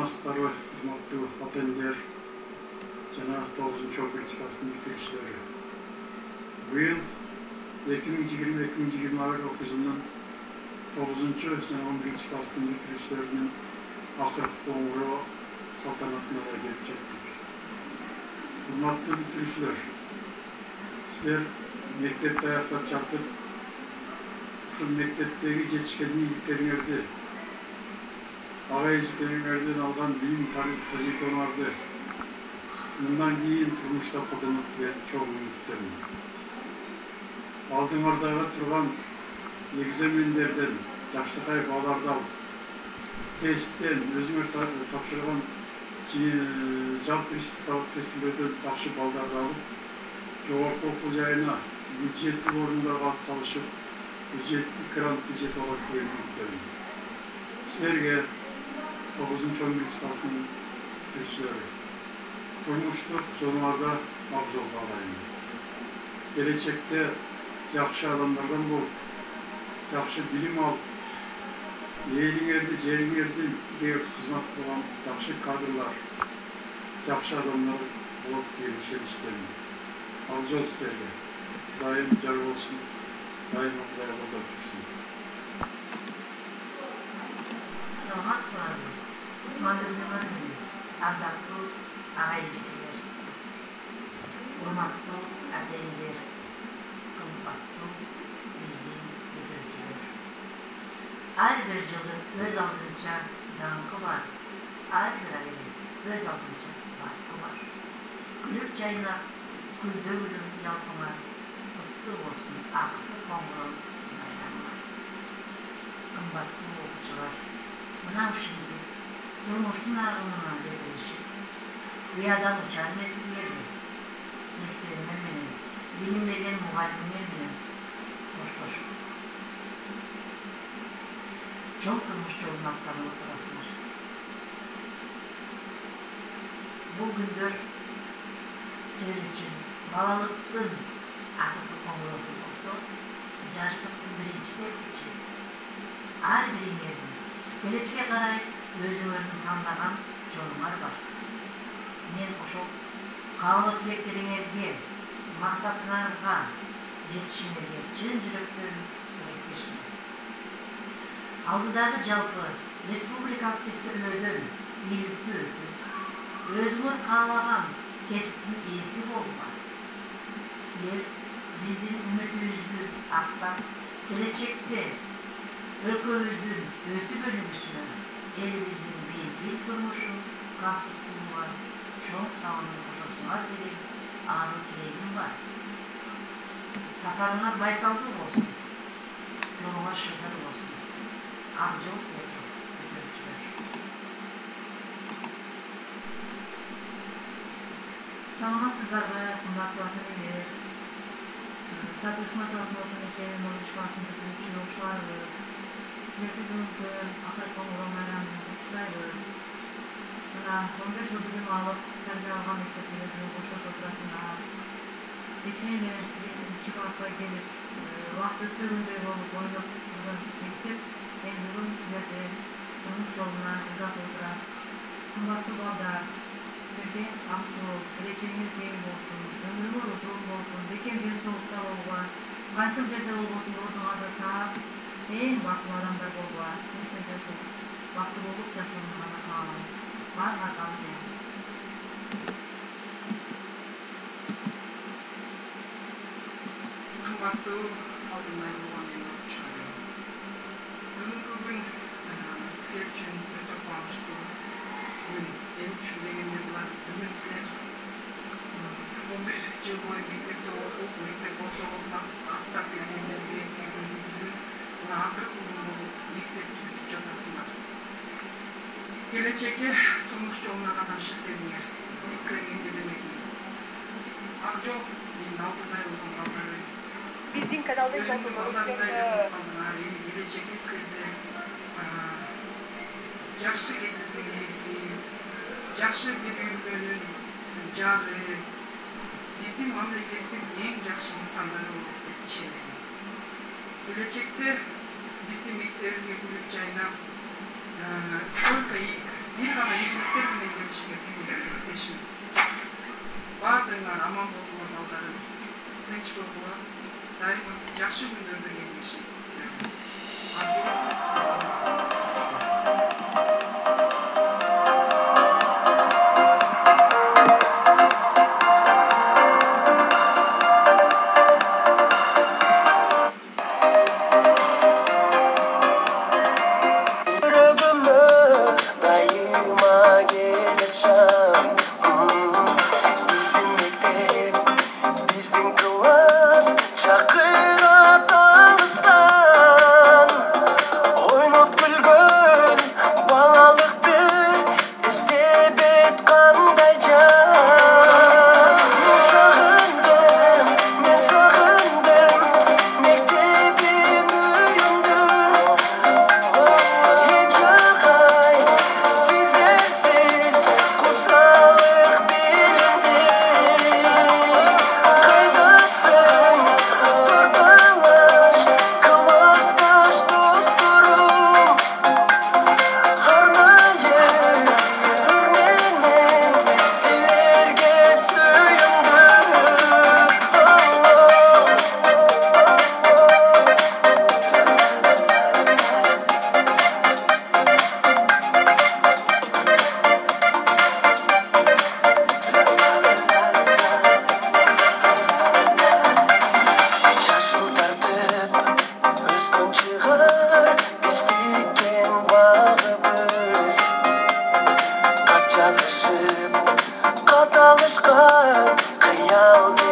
саламатсыздарбы, урматтуу ата-энелер жана 9-1 класстын бүтүүчүлөрү. Быйыл 2020-2021 окуу жылынын 9 жана 11 класстын бүтүүчүлөрүнүн акыркы коңгуроо салтанатына келип жеттик. Урматтуу бүтүүчүлөр, силер мектепти аяктап жатып, ушул мектептеги жетишкен ийгиликтериңерди, ага-эжектериңерден алган билим тажрыйбаңарды мындан кийин турмушта колдонот деген чоң үмүттөмүн. Алдыңардагы турган экзамендерден жакшыркай бааларды алып, тесттен өзүңөр тапшырган жалпы республикалык тестилерден жакшы балдарды алып, жогорку окуу жайына бюджеттик орундарга ат салышып, бюджеттик грантты жетип алат деген үмүттөмүн. Силерге 9-11 класстын бүтүүчүлөрү турмуштук жолуңарда ак жол каалайм. Келечекте жакшы адамдардан болуп, жакшы билим алып, элиңерди, жериңерди кызмат кылган жакшы кадрлар, жакшы адамдар болуп деген ишеничтемин. Ак жол силерге. Кудайым жар болсун, дайым Кудай колдоп жүрсүн. Саламатсыздарбы, кутмандуулар менен, ардактуу ага-эжекелер, урматтуу ата-энелер, кымбаттуу биздин бүтүүчүлөр. Ар бир жылдын өз алдынча даңкы бар, ар бир айылдын өз алдынча баркы бар. Күлүп жайнап, күлдө күлүм жалпыңа, куттуу болсун акыркы коңгуроо байрамыңа. Кымбаттуу окуучулар, мына ушинди турмуштун агымына жетелешип, уядан учар мезгилдерди мектебиңер менен, билим берген мугалимиңер менен коштошуп, чоң турмуш жолун аттанып отурасыңар. Бул күндөр силер үчүн балалыктын акыркы коңгуроосу болсо, жаштыктын биринчи тепкичи. Ар бириңердин келечекке карай өзүңөрдүн тандаган жолуңар бар. Мен ошол каалоо тилектериңерге, максатыңарга жетишиңерге чын жүрөктөн тилектешмин. Алдыдагы жалпы республикалык тестирлөөдөн ийгиликтүү өтүп, өзүңөр каалаган кесиптин ээси болуңар. Силер биздин үмүтүбүздү актап, келечекте өлкөбүздүн өсүп өнүгүүсүнө, элибиздин бейбит турмушу камсыз кылууга чоң салымын кошосуңар деген аруу тилегим бар. Сапарыңар байсалдуу болсун, жолуңар шыгыр болсун. Ак жол силерге, бүтүүчүлөр. Саламатсыздарбы, кымбаттуу ата-энелер, Сатыр Исматовдун орто мектебинин 10 класстын бүтүүчү окуучуларыбыз. Силерди бүгүнкү акыркы коңгуроо байрамы менен куттуктайбыз. Мына 15 жыл билим алып, тарбия алган мектептерге коштошуп отурасыңар. Кечээне 1 класска келип, убакыт өтпөгөндөй болуп ойноп жүргөн мектеп эми бүгүн силерди турмуш жолуна узатып отурат. Кымбаттуу балдар, силерге ак жол, келечегиңер кең болсун, өмүрүңөр узун болсун, бекем ден соолукта болуңар, кайсыл жерде болбосун ордуңарды таап, эң бактылуу адамдар болуңар. Мен силерге ушул бактылуулук жашоону гана каалайм. Баарыңарга алжейм. Кымбаттуу алдындай болгон менин окуучуларым, бүгүнкү күн силер үчүн өтө кубанычтуу күн. Эми түшүнбегенде булар бүгүн силер 11 жыл бою мектепте окуп, мектеп болсоңуздан аттап келгендерге бүгүн мына акыркы күн болуп мектепти бүтүп жатасыңар. Келечекке турмуш жолуна кадамшы бериңер. Мен силерге эмне демекмин? Ак жол менин алтындай болгон балдарым. Биздин каналды өзүңдүн балдарымдай калдыңар. Эми келечекте силерде жакшы кесиптин ээси, жакшы бир өлкөнүн жары, биздин мамлекеттин эң жакшы инсандары болот деп ишенем. Келечекте биздин мектебибизге күлүп жайнап, только бир гана жазышып кат алышкан кыялда